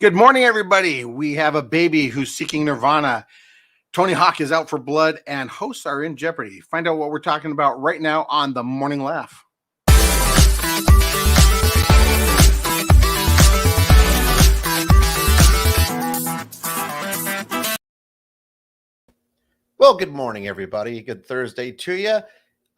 Good morning, everybody. We have a baby who's seeking nirvana. Tony Hawk is out for blood, and hosts are in Jeopardy. Find out what we're talking about right now on The Morning Laugh. Well, good morning, everybody. Good Thursday to you.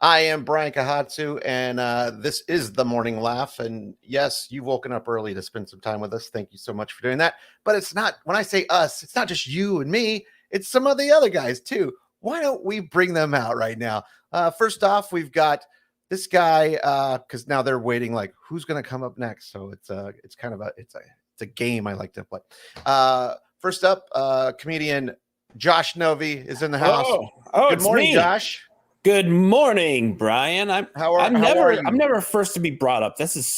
I am Brian Kohatsu, and this is The Morning Laugh. And yes, you've woken up early to spend some time with us. Thank you so much for doing that. But it's not, when I say us, it's not just you and me. It's some of the other guys, too. Why don't we bring them out right now? First off, we've got this guy, because now they're waiting, like, who's going to come up next? So it's kind of it's a game I like to play. First up, comedian Josh Novey is in the house. Good morning, Josh. Good morning, Brian. I'm never first to be brought up. This is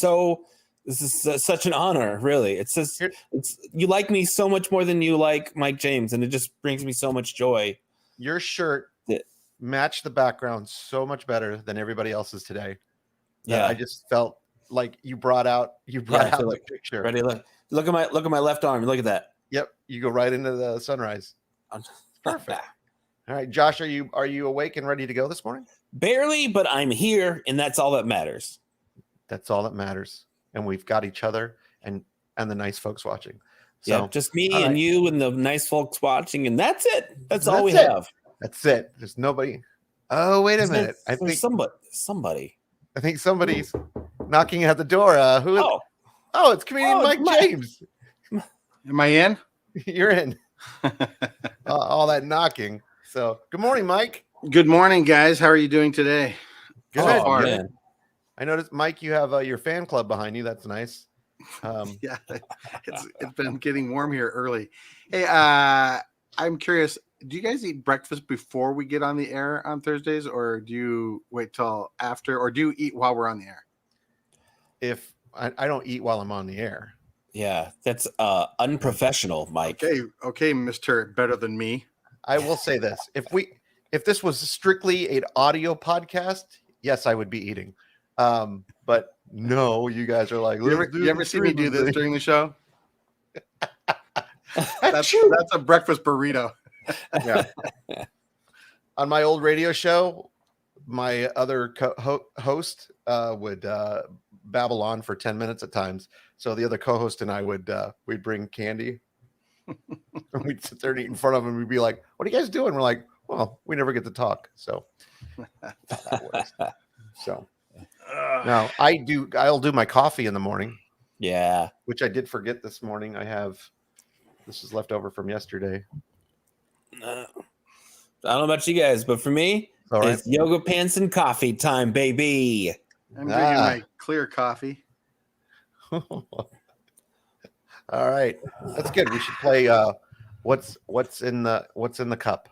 such an honor, really. It's you like me so much more than you like Mike James, and it just brings me so much joy. Your shirt matched the background so much better than everybody else's today. Yeah, I just felt like you brought out the picture. Ready? Look at my left arm. Look at that. Yep, you go right into the sunrise. Perfect. All right, Josh, are you awake and ready to go this morning? Barely, but I'm here, and that's all that matters. That's all that matters. And we've got each other and the nice folks watching. So yeah, just me and you and the nice folks watching, and that's it. That's all we have. That's it. There's nobody. Oh, wait a minute. I think somebody. I think somebody's knocking at the door. Who is? Oh, it's comedian Mike James. Am I in? You're in. All that knocking. So, good morning, Mike. Good morning, guys. How are you doing today? Good. Man. I noticed, Mike, you have your fan club behind you. That's nice. Yeah, it's been getting warm here early. Hey, I'm curious. Do you guys eat breakfast before we get on the air on Thursdays, or do you wait till after, or do you eat while we're on the air? If I don't eat while I'm on the air. Yeah, that's unprofessional, Mike. Okay, Mr. Better Than Me. I will say this. If this was strictly an audio podcast, yes, I would be eating. But no, you guys are like, you ever see me do this during the show? That's a breakfast burrito. Yeah. On my old radio show, my other host would babble on for 10 minutes at times. So the other co-host and I we'd bring candy. And we'd sit there and eat in front of him. We'd be like, "What are you guys doing?" We're like, "Well, we never get to talk." So that works. So now I'll do my coffee in the morning. Yeah, which I did forget this morning. This is left over from yesterday. I don't know about you guys, but for me, it's yoga pants and coffee time, baby. I'm drinking my clear coffee. All right, that's good. We should play what's in the cup.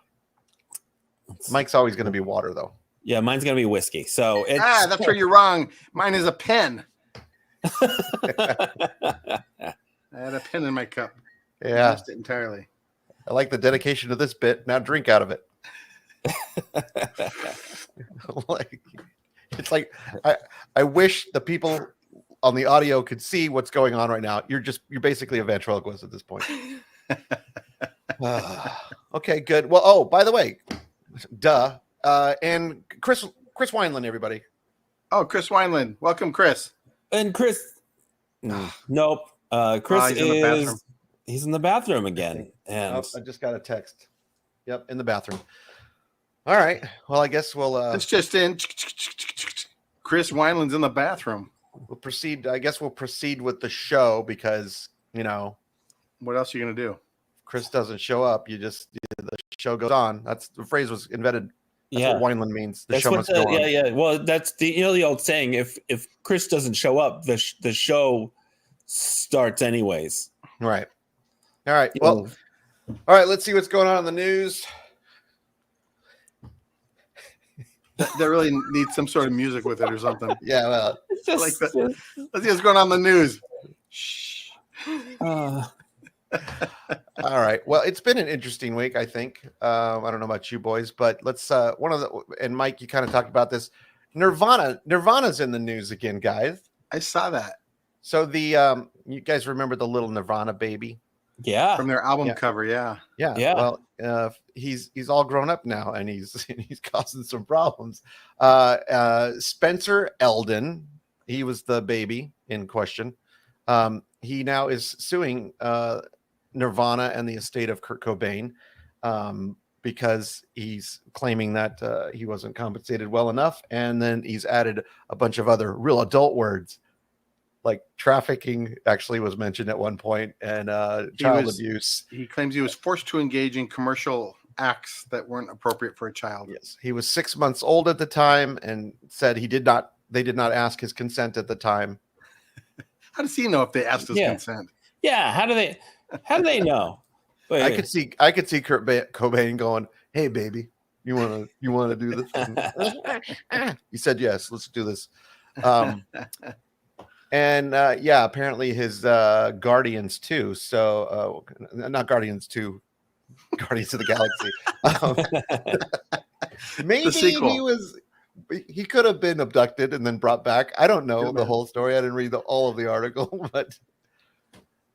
Mike's always going to be water, though. Yeah, mine's going to be whiskey. So that's where you're wrong. Mine is a pen. I had a pen in my cup. Yeah, I missed it entirely. I like the dedication to this bit. Now drink out of it. It's like I wish the people on the audio could see what's going on right now. You're basically a ventriloquist at this point. Okay, good. Well, by the way, duh. And Chris Wineland, everybody. Oh, Chris Wineland. Welcome, Chris. And Chris. Nope. Chris he's in the bathroom again. And I just got a text. Yep, in the bathroom. All right. Well, I guess we'll it's just in. Chris Wineland's in the bathroom. We'll proceed. I guess we'll proceed with the show because, what else are you going to do? If Chris doesn't show up, the show goes on. That's the phrase was invented. That's what Wineland means. The show must go on. Yeah. Well, that's the old saying. If Chris doesn't show up, the show starts anyways. Right. All right. Well, all right. Let's see what's going on in the news. That really needs some sort of music with it or something. Yeah, well, let's see what's going on in the news. Shh. All right. Well, it's been an interesting week, I think. I don't know about you boys, but let's and Mike, you kind of talked about this. Nirvana's in the news again, guys. I saw that. So the you guys remember the little Nirvana baby? Yeah. From their album cover, yeah. Well, he's all grown up now, and he's causing some problems. Spencer Eldon, he was the baby in question. He now is suing Nirvana and the estate of Kurt Cobain because he's claiming that he wasn't compensated well enough, and then he's added a bunch of other real adult words. Like trafficking actually was mentioned at one point, and child abuse. He claims he was forced to engage in commercial acts that weren't appropriate for a child. Yes, he was 6 months old at the time, and said they did not ask his consent at the time. How does he know if they asked his consent? Yeah, how do they know? Wait, I could see Kurt Cobain going, "Hey, baby, you want to do this?" He said, "Yes, let's do this." And apparently his Guardians too. So not Guardians 2, Guardians of the Galaxy. Maybe he could have been abducted and then brought back. I don't know the whole story. I didn't read all of the article, but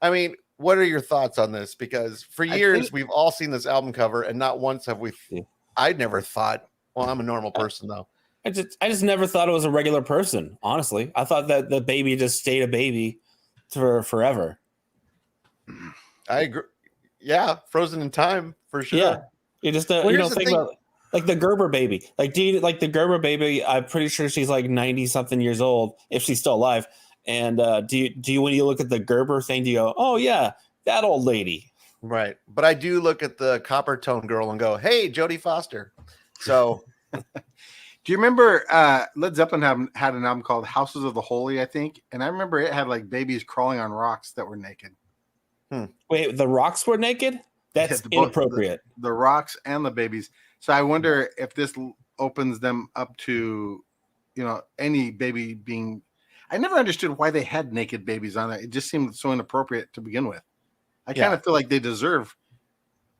I mean, what are your thoughts on this? Because for years we've all seen this album cover, and not once have we. I never thought. Well, I'm a normal person though. I just never thought it was a regular person. Honestly, I thought that the baby just stayed a baby for forever. I agree. Yeah, frozen in time for sure. Yeah, you just you don't think about like the Gerber baby. Like, do you like the Gerber baby? I'm pretty sure she's like 90 something years old if she's still alive. And do you when you look at the Gerber thing, do you go, oh yeah, that old lady? Right. But I do look at the Copper Tone Girl and go, hey, Jodie Foster. So. Do you remember Led Zeppelin had an album called Houses of the Holy, I think? And I remember it had like babies crawling on rocks that were naked. Wait, the rocks were naked? That's inappropriate. The rocks and the babies. So I wonder if this opens them up to, any baby being... I never understood why they had naked babies on there. It just seemed so inappropriate to begin with. I kind of feel like they deserve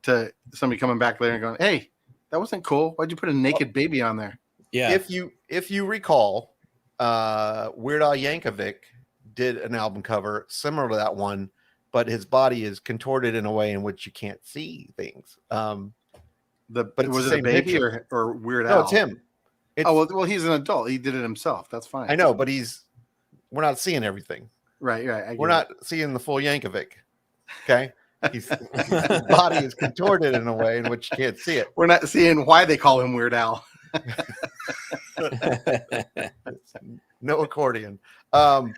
to somebody coming back later and going, hey, that wasn't cool. Why'd you put a naked baby on there? Yeah. If you recall, Weird Al Yankovic did an album cover similar to that one, but his body is contorted in a way in which you can't see things. But was it a baby or Weird Al? No, it's him. Well, he's an adult. He did it himself. That's fine. I know, but we're not seeing everything. Right. We're not seeing the full Yankovic. Okay. His body is contorted in a way in which you can't see it. We're not seeing why they call him Weird Al. No accordion. But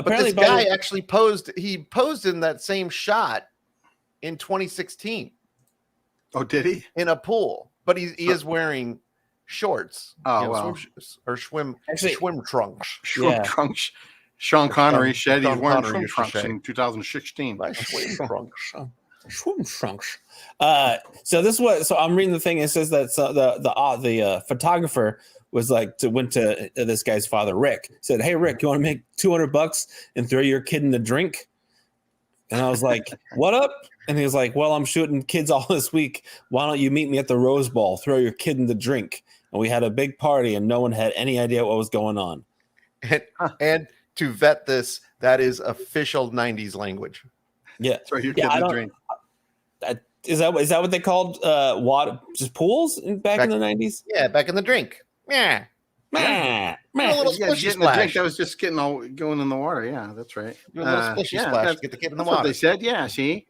this guy actually posed. He posed in that same shot in 2016. Oh, did he? In a pool, but he is wearing shorts. Swim trunks. Swim trunks. Sean Connery said he's wearing swim trunks in 2016. Swim trunks. Swim trunks. So I'm reading the thing. It says that the photographer was went to this guy's father, Rick. Said, "Hey, Rick, you want to make $200 and throw your kid in the drink?" And I was like, "What up?" And he was like, "Well, I'm shooting kids all this week. Why don't you meet me at the Rose Bowl? Throw your kid in the drink." And we had a big party, and no one had any idea what was going on. And to vet this, that is official 90s language. Yeah, throw your kid in the drink. Is that what they called water, just pools back in the 90s? Yeah, back in the drink. Yeah. A little splishy splash. Drink, that was just going in the water. Yeah, that's right. A little splishy splash. Get the kid in the water. What they said. Yeah, see.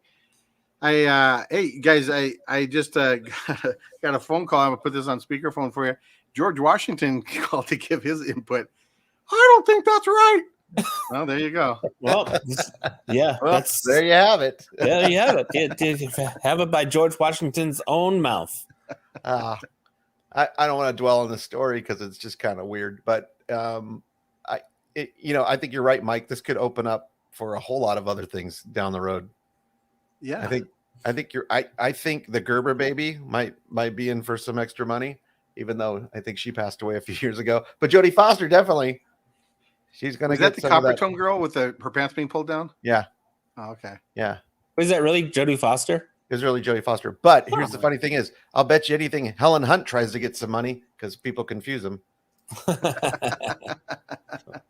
Hey guys, I just got a phone call. I'm gonna put this on speakerphone for you. George Washington called to give his input. I don't think that's right. Well, there you go. Well, there you have it. There you have it. Have it by George Washington's own mouth. I don't want to dwell on the story because it's just kind of weird, but I think you're right, Mike. This could open up for a whole lot of other things down the road. Yeah, I think the Gerber baby might be in for some extra money, even though I think she passed away a few years ago. But Jodie Foster definitely. She's gonna get the copper tone girl with her pants being pulled down. Yeah. Oh, okay. Yeah. Was that really Jodie Foster? It was really Jodie Foster. But here's the funny thing is, I'll bet you anything Helen Hunt tries to get some money because people confuse them. So, I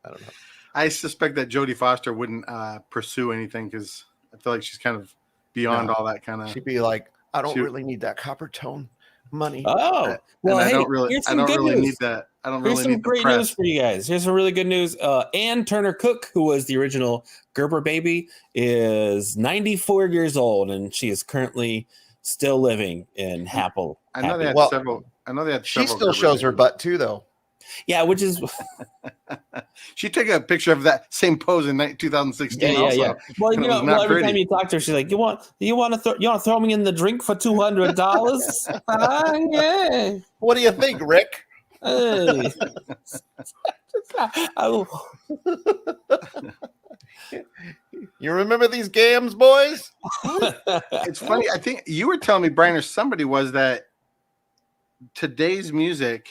don't know. I suspect that Jodie Foster wouldn't pursue anything because I feel like she's kind of beyond all that kind of. She'd be like, I don't really need that copper tone money. Oh, well, I hey, don't really, here's I some don't good really news. need that. I don't Here's really some need the great press. news for you guys. Here's some really good news. Ann Turner Cook, who was the original Gerber baby, is 94 years old, and she is currently still living in happy. I know they had Well, several. I know they had. She several still Gerber shows her babies. butt too, though. Yeah, which is She took a picture of that same pose in 2016. yeah. Well, and it was not every pretty. time you talk to her, she's like, "You want to throw me in the drink for $200?" Yeah. What do you think, Rick? Hey. You remember these games, boys? It's funny. I think you were telling me, Brian, or somebody was that today's music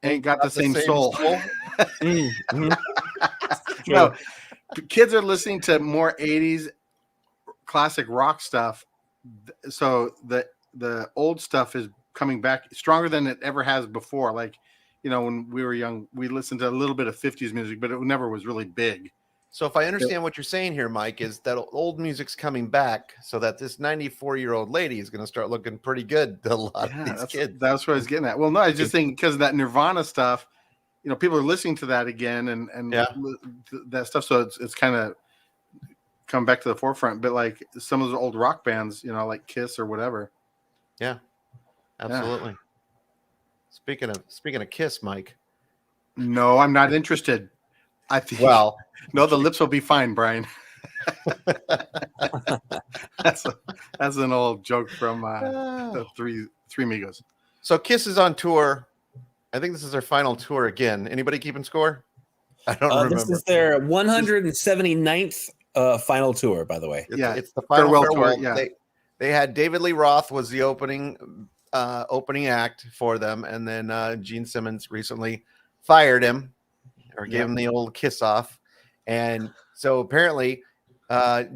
ain't got the same soul. Mm-hmm. No, kids are listening to more 80s classic rock stuff. So the old stuff is coming back stronger than it ever has before. Like, when we were young, we listened to a little bit of 50s music, but it never was really big. So if I understand what you're saying here, Mike, is that old music's coming back so that this 94-year-old lady is going to start looking pretty good to a lot of these kids. That's what I was getting at. Well, no, I was just thinking because of that Nirvana stuff, people are listening to that again and that stuff. So it's kind of come back to the forefront. But like some of those old rock bands, like Kiss or whatever. Yeah, absolutely. Yeah. Speaking of Kiss, Mike. No, I'm not interested. I think. Well, no, the lips will be fine, Brian. that's an old joke from the Three Amigos. So Kiss is on tour. I think this is their final tour again. Anybody keeping score? I don't remember. This is their 179th final tour, by the way. It's the final farewell. Yeah. They had David Lee Roth was the opening act for them, and then Gene Simmons recently fired him or gave him the old kiss off. And so apparently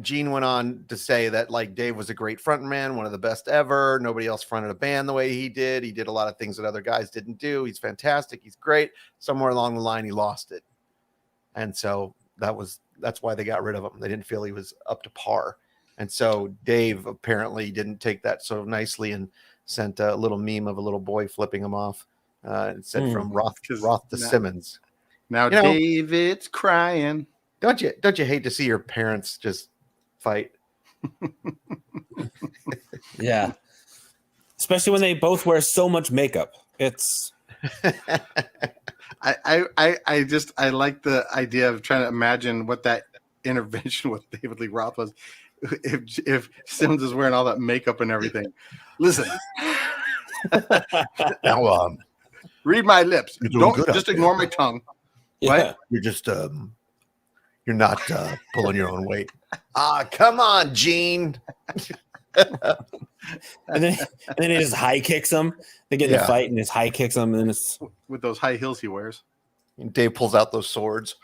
Gene went on to say that like Dave was a great frontman, one of the best ever. Nobody else fronted a band the way he did. He did a lot of things that other guys didn't do. He's fantastic. He's great. Somewhere along the line, he lost it. And so that's why they got rid of him. They didn't feel he was up to par. And so Dave apparently didn't take that so nicely and sent a little meme of a little boy flipping him off. It said from Roth to Simmons. Now David's crying. Don't you hate to see your parents just fight? Yeah. Especially when they both wear so much makeup. It's I like the idea of trying to imagine what that intervention with David Lee Roth was. If Simmons is wearing all that makeup and everything. Listen. Now read my lips. Don't just ignore my tongue. yeah. What? You're just you're not pulling your own weight. Come on, Gene. and then he just high kicks him. They get in a fight and just high kicks him, and then it's with those high heels he wears. And Dave pulls out those swords.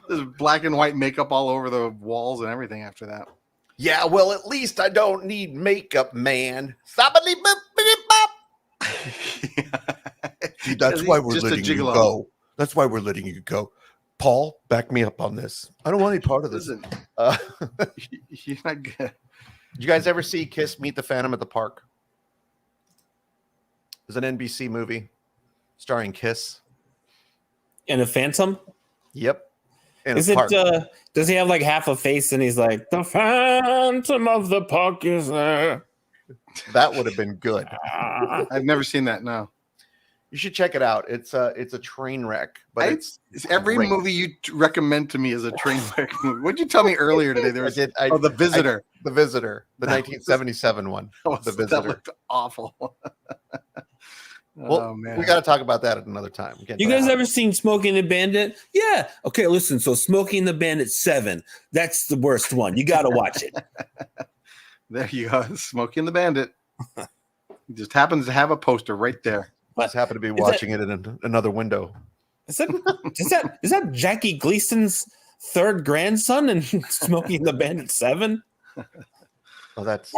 There's black and white makeup all over the walls and everything after that. Yeah, well, at least I don't need makeup, man. See, that's why we're letting you go. That's why we're letting you go. Paul, back me up on this. I don't want any part of this. Listen, you're not good. Did you guys ever see Kiss Meet the Phantom at the Park? It was an NBC movie starring Kiss. in a Phantom. Yep. Is it? Does he have like half a face and he's like, the Phantom of the Park is there? That would have been good. I've never seen that. No. You should check it out. It's a train wreck, but it's every great. Movie you recommend to me is a train wreck movie. What did you tell me earlier today? There was The Visitor. The 1977 one. The Visitor. That looked awful. Well, man. We got to talk about that at another time. You guys ever seen Smokey and the Bandit? Yeah. Okay, listen. So Smokey and the Bandit 7. That's the worst one. You got to watch it. There you go. Smokey and the Bandit. He just happens to have a poster right there. I just happen to be watching it in another window. Is that Jackie Gleason's third grandson in Smokey and the Bandit 7? Oh, that's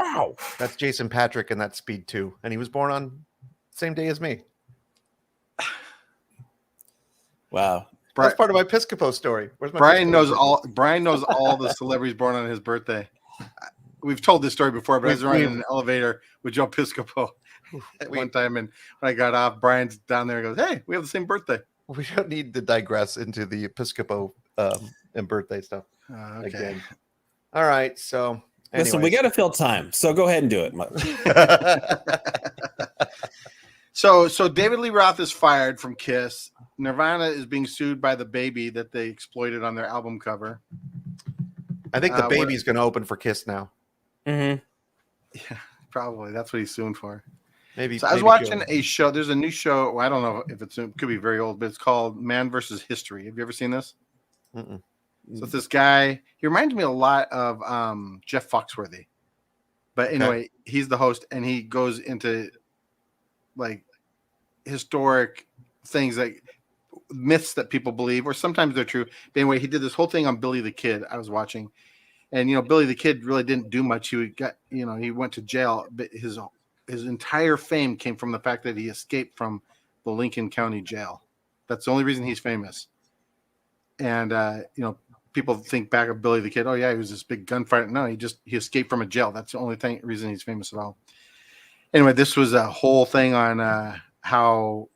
Jason Patrick and that's Speed 2. And he was born on the same day as me. Wow. That's part of my Piscopo story. Where's my Brian Piscopo knows story? all. Brian knows all the celebrities born on his birthday. We've told this story before, but I was running in an elevator with Joe Piscopo at one time, and when I got off, Brian's down there and goes, "Hey, we have the same birthday." We don't need to digress into the Piscopo and birthday stuff again. All right, so listen, we got to fill time, so go ahead and do it. So David Lee Roth is fired from Kiss. Nirvana is being sued by the baby that they exploited on their album cover. I think the baby's going to open for Kiss now. Mm-hmm. Yeah, probably. That's what he's suing for. Maybe. So I was watching a show. There's a new show. Well, I don't know if it could be very old, but it's called Man versus History. Have you ever seen this? Mm-mm. So it's this guy. He reminds me a lot of Jeff Foxworthy. But anyway, he's the host, and he goes into like historic things, like myths that people believe, or sometimes they're true. But anyway, he did this whole thing on Billy the Kid. I was watching, and Billy the Kid really didn't do much. He got, he went to jail, but his entire fame came from the fact that he escaped from the Lincoln County Jail. That's the only reason he's famous. And people think back of Billy the Kid. Oh yeah, he was this big gunfighter. No, he escaped from a jail. That's the only reason he's famous at all. Anyway, this was a whole thing on how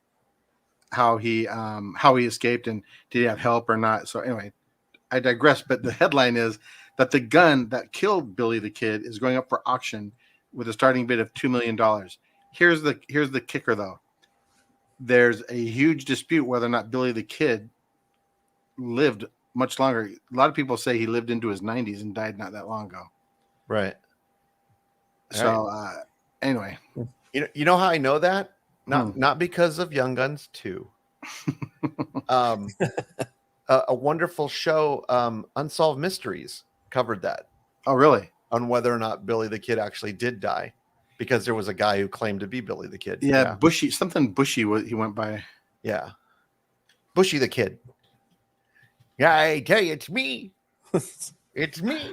he escaped and did he have help or not. So anyway, I digress. But the headline is that the gun that killed Billy the Kid is going up for auction with a starting bid of $2 million. Here's the kicker though. There's a huge dispute whether or not Billy the Kid lived much longer. A lot of people say he lived into his 90s and died not that long ago. Right. So anyway, you know how I know that? Not because of Young Guns 2. A wonderful show, Unsolved Mysteries, covered that. Oh, really? On whether or not Billy the Kid actually did die, because there was a guy who claimed to be Billy the Kid. Yeah. Bushy, something Bushy he went by. Yeah. Bushy the Kid. Yeah, I tell you, it's me. It's me.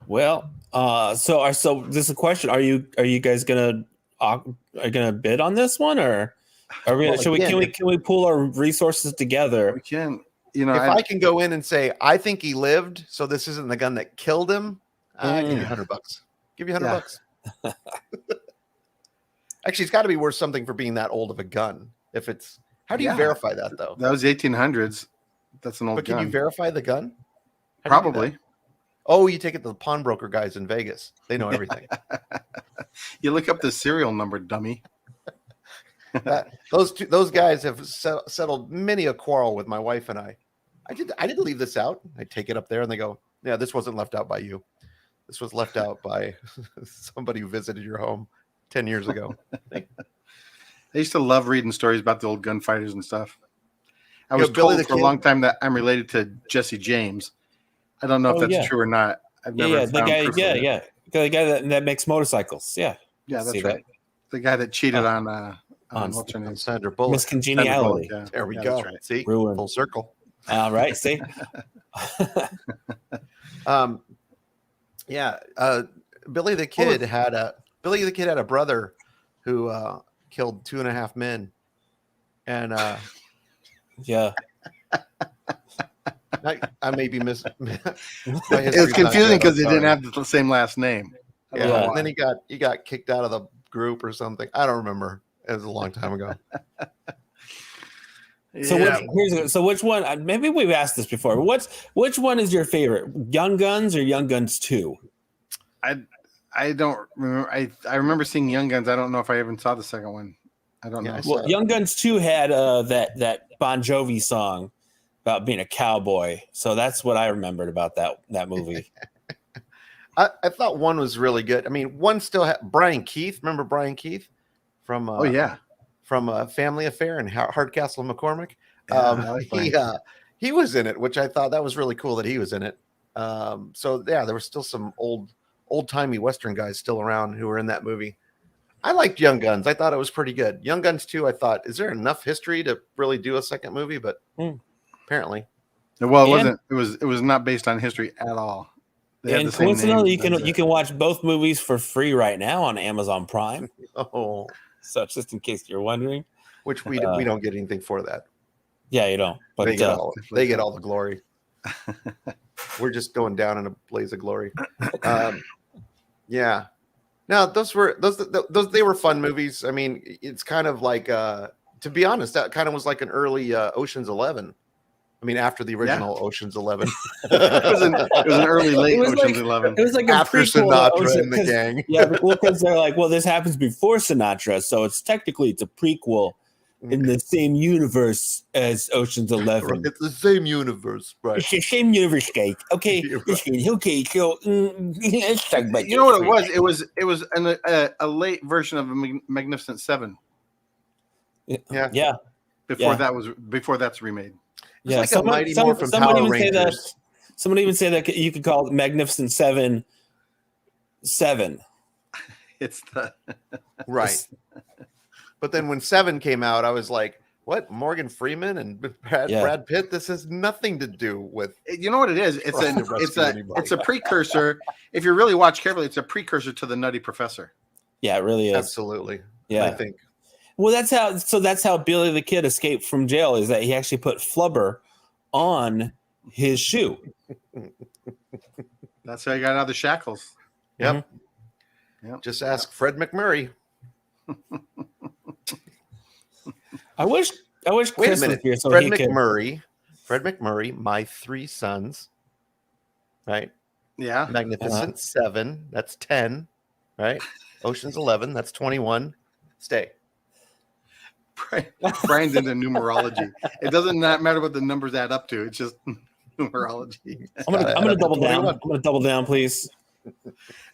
Well, so this is a question. Are you guys gonna bid on this one, or are we? Can we pool our resources together? We can. If I can go in and say I think he lived, so this isn't the gun that killed him, I give you $100. Give you $100. Actually, it's got to be worth something for being that old of a gun. If it's, how do you verify that though? That was 1800s. That's an old gun. But can you verify the gun? Probably. Oh, you take it to the pawnbroker guys in Vegas. They know everything. You look up the serial number, dummy. Those guys have settled many a quarrel with my wife and I. I didn't leave this out. I take it up there and they go, yeah, this wasn't left out by you. This was left out by somebody who visited your home 10 years ago. I used to love reading stories about the old gunfighters and stuff. I was told for a long time that I'm related to Jesse James. I don't know if that's true or not. I've never the guy that makes motorcycles. Yeah, that's right. The guy that cheated on what's her name? Sandra Bullock. Miss Congeniality. Yeah. There we go. Right. See, Ruin. Full circle. All right. See. Billy the Kid had a brother who killed 2.5 men, and I may be missing. It's confusing because they didn't have the same last name. Yeah, and then he got kicked out of the group or something. I don't remember. It was a long time ago. So which one? Maybe we've asked this before. Which one is your favorite? Young Guns or Young Guns 2? I don't remember. I remember seeing Young Guns. I don't know if I even saw the second one. I don't know. Well, Young Guns 2 had that Bon Jovi song about being a cowboy. So that's what I remembered about that movie. I thought one was really good. I mean, one still had Brian Keith. Remember Brian Keith from from Family Affair and Hardcastle McCormick? He was in it, which I thought that was really cool that he was in it. There were still some old-timey Western guys still around who were in that movie. I liked Young Guns. I thought it was pretty good. Young Guns 2, I thought, is there enough history to really do a second movie? But apparently. Well, it wasn't. It was not based on history at all. And coincidentally, you can watch both movies for free right now on Amazon Prime. Oh, so just in case you're wondering, which we don't get anything for that. Yeah, you don't. But they get all the glory. We're just going down in a blaze of glory. Yeah. No, those they were fun movies. I mean, it's kind of like to be honest, that kind of was like an early Ocean's 11. I mean, after the original Ocean's 11. It was an early late Ocean's 11. It was like after Sinatra and the gang. Yeah, because they're like, well, this happens before Sinatra, so it's a prequel in the same universe as Ocean's 11. Right, it's the same universe, right? It's the same universe, guys. Okay, okay. So let's talk about. You know what it was? It was a late version of Magnificent Seven. Yeah. Before that's remade. Yeah, like somebody even say that you could call it Magnificent Seven. It's the right. But then when 7 came out, I was like, "What? Morgan Freeman and Brad Pitt? This has nothing to do with." You know what it is? It's a precursor. If you really watch carefully, it's a precursor to the Nutty Professor. Yeah, it really is. Absolutely. Yeah, I think. Well, that's how Billy the Kid escaped from jail, is that he actually put flubber on his shoe. That's how he got out of the shackles. Yep. Mm-hmm. Yep. Just ask Fred McMurray. I wish Wait Chris a minute. was here Fred McMurray, My Three Sons. Right? Yeah. Magnificent 7, that's 10, right? Ocean's 11, that's 21. Stay. Brian did the numerology. It doesn't matter what the numbers add up to. It's just numerology. I'm gonna double down. I'm gonna double down, please.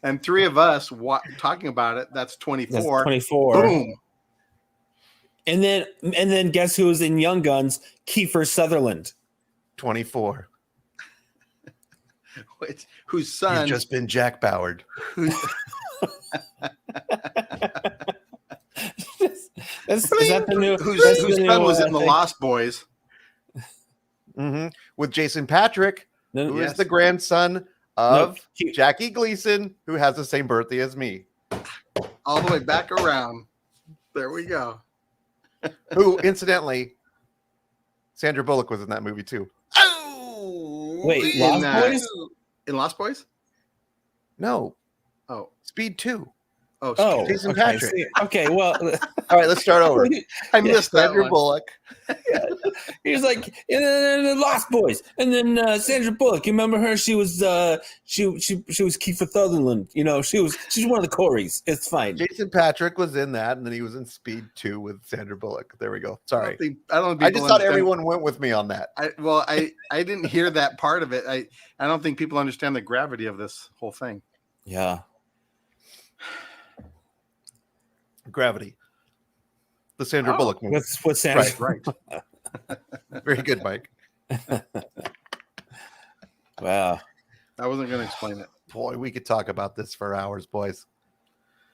And 3 of us talking about it. That's 24. That's 24. Boom. And then guess who was in Young Guns? Kiefer Sutherland. 24. Whose son? You've just been Jack Bauer. Is that the new? Whose son was in The Lost Boys? Mm-hmm. With Jason Patrick, who is the grandson of No, Jackie Gleason, who has the same birthday as me. All the way back around. There we go. Who, incidentally, Sandra Bullock was in that movie too. Oh, wait, Lost Boys? In Lost Boys? No. Oh, Speed 2. Oh, Jason okay, Patrick. Okay, well, all right, let's start over. I missed that Sandra one. Bullock. He's like in the Lost Boys, and then Sandra Bullock. You remember her? She was she was Kiefer Sutherland. You know, she's one of the Coreys. It's fine. Jason Patrick was in that, and then he was in Speed 2 with Sandra Bullock. There we go. Sorry, I just thought everyone went with me on that. I didn't hear that part of it. I don't think people understand the gravity of this whole thing. Yeah. Gravity. The Sandra Bullock movie. With Sandra. Right. Very good, Mike. Wow. I wasn't going to explain it. Boy, we could talk about this for hours, boys.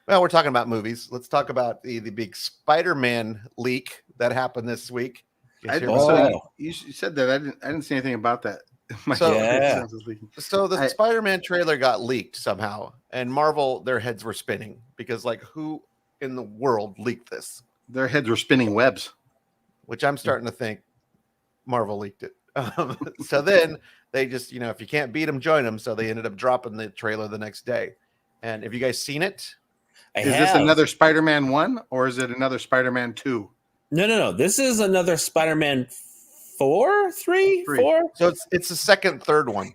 Well, we're talking about movies. Let's talk about the big Spider-Man leak that happened this week. You said that. I didn't see anything about that. So the Spider-Man trailer got leaked somehow, and Marvel, their heads were spinning because, like, who in the world leaked this? Their heads were spinning webs, which I'm starting to think Marvel leaked it. So then they just, if you can't beat them, join them. So they ended up dropping the trailer the next day. And have you guys seen it? Is this another Spider-Man 1 or is it another Spider-Man 2? No. This is another Spider-Man 4. So it's the second, third one.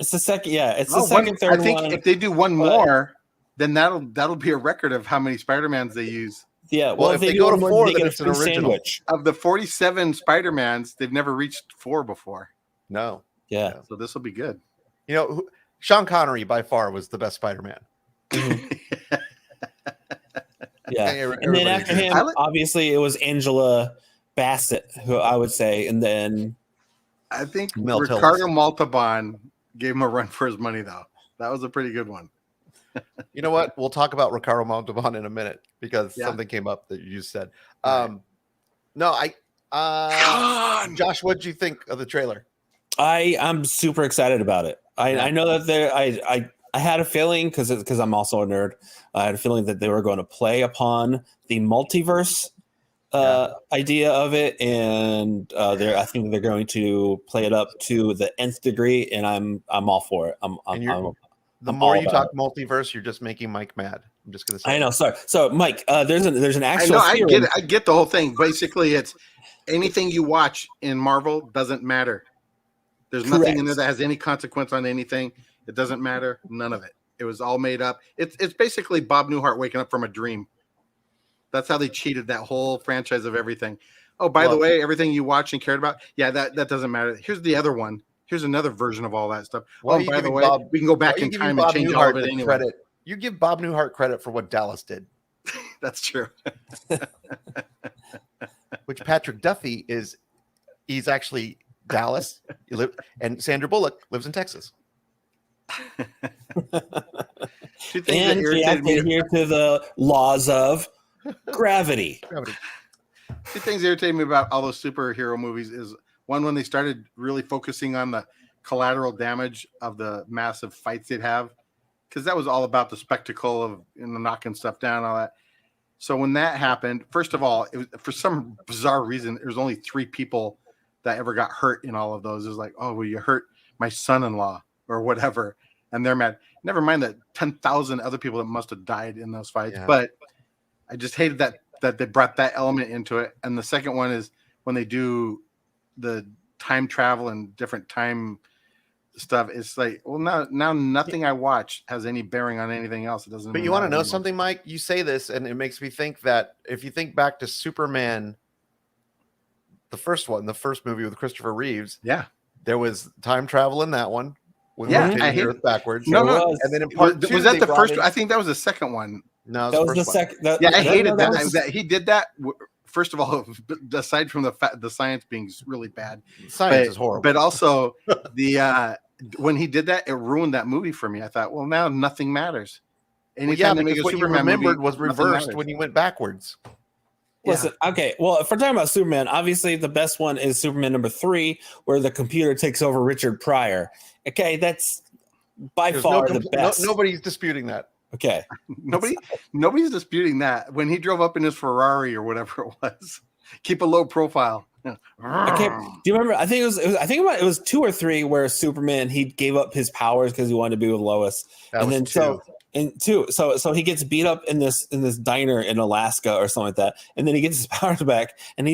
It's the second. Yeah, it's the second, third one. I think if they do one more, then that'll be a record of how many Spider-Mans they use. Yeah, well, if they go to 4, then it's an original. Sandwich. Of the 47 Spider-Mans, they've never reached 4 before. No. Yeah. So this will be good. Sean Connery by far was the best Spider-Man. Yeah. And then after him, obviously, it was Angela Bassett, who I would say. And then I think Ricardo Montalban gave him a run for his money, though. That was a pretty good one. You know what? We'll talk about Ricardo Montalban in a minute because something came up that you just said. Josh, what did you think of the trailer? I'm super excited about it. I know that I had a feeling because I'm also a nerd. I had a feeling that they were going to play upon the multiverse idea of it, and I think they're going to play it up to the nth degree, and I'm all for it. The more you talk multiverse, you're just making Mike mad. I'm just gonna say. I know. Sorry. So, Mike, there's an actual. I get it. I get the whole thing. Basically, it's anything you watch in Marvel doesn't matter. There's nothing in there that has any consequence on anything. It doesn't matter. None of it. It was all made up. It's basically Bob Newhart waking up from a dream. That's how they cheated that whole franchise of everything. Oh, by the way, everything you watched and cared about, that doesn't matter. Here's the other one. Here's another version of all that stuff. Oh, by the way, we can go back in time and change all of it anyway. You give Bob Newhart credit for what Dallas did. That's true. Which Patrick Duffy he's actually Dallas. And Sandra Bullock lives in Texas. And we have to adhere to the laws of gravity. Two things irritate me about all those superhero movies is one, when they started really focusing on the collateral damage of the massive fights they'd have, because that was all about the spectacle of knocking stuff down and all that. So when that happened, first of all, it was, for some bizarre reason, there was only 3 people that ever got hurt in all of those. It was like, oh, well, you hurt my son-in-law or whatever, and they're mad. Never mind the 10,000 other people that must have died in those fights. Yeah. But I just hated that they brought that element into it. And the second one is when they do the time travel and different time stuff. It's like, well, now nothing I watch has any bearing on anything else. It doesn't. But you want to know something, Mike? You say this, and it makes me think that if you think back to Superman, the first movie with Christopher Reeves, there was time travel in that one. I hate Earth backwards. No. And then in part 2, was that the first? I think that was the second one. No, that was the second. I hated that he did that. First of all, aside from the science being really bad, science is horrible. But also when he did that, it ruined that movie for me. I thought, well, now nothing matters. Anytime they make a Superman movie, was reversed when you went backwards. Listen, okay. Well, if we're talking about Superman, obviously the best one is Superman #3, where the computer takes over Richard Pryor. Okay, that's by far the best. Nobody's disputing that. Okay. Nobody's disputing that. When he drove up in his Ferrari or whatever it was, keep a low profile. Okay. Do you remember? I think it was 2 or 3 where Superman, he gave up his powers because he wanted to be with Lois. That was 2. So he gets beat up in this diner in Alaska or something like that, and then he gets his powers back, and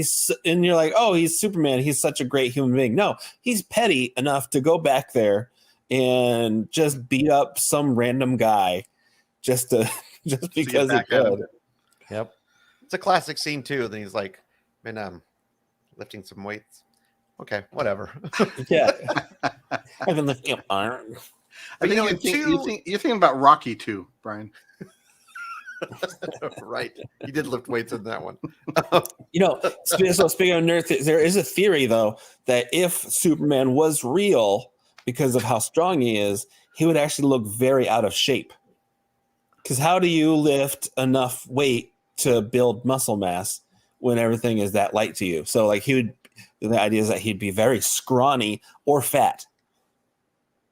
you're like, oh, he's Superman. He's such a great human being. No, he's petty enough to go back there and just beat up some random guy. Just because he could. Yep. It's a classic scene too. Then he's like, been lifting some weights. Okay, whatever. Yeah. I've been lifting up iron. But you're thinking about Rocky too, Brian. Right. He did lift weights in that one. So speaking of nerd, there is a theory though that if Superman was real, because of how strong he is, he would actually look very out of shape. Because how do you lift enough weight to build muscle mass when everything is that light to you? So like the idea is that he'd be very scrawny or fat.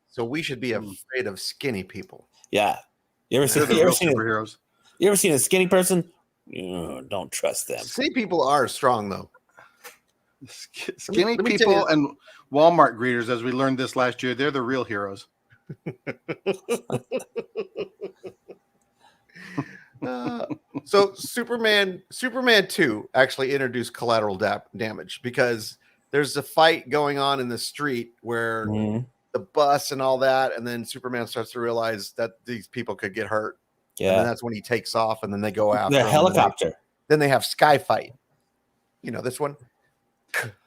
So we should be afraid of skinny people. Yeah. You ever seen a skinny person? Don't trust them. Skinny people are strong though. Skinny people and Walmart greeters, as we learned this last year, they're the real heroes. So Superman 2 actually introduced collateral damage because there's a fight going on in the street where the bus and all that, and then Superman starts to realize that these people could get hurt. Yeah, and that's when he takes off, and then they go after the helicopter. Then they have Sky Fight. You know this one.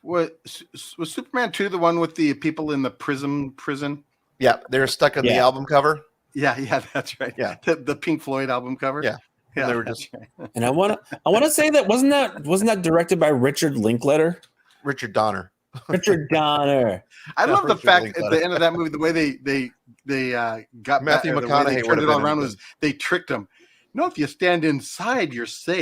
Was Superman 2 the one with the people in the prison? Yeah, they're stuck on the album cover. Yeah, that's right. Yeah, the Pink Floyd album cover. Yeah, they were just. Right. And I want to say that wasn't that directed by Richard Linklater? Richard Donner. I love the fact at the end of that movie, the way they got Matthew McConaughey. They turned it all around was they tricked him. No, if you stand inside, you're safe.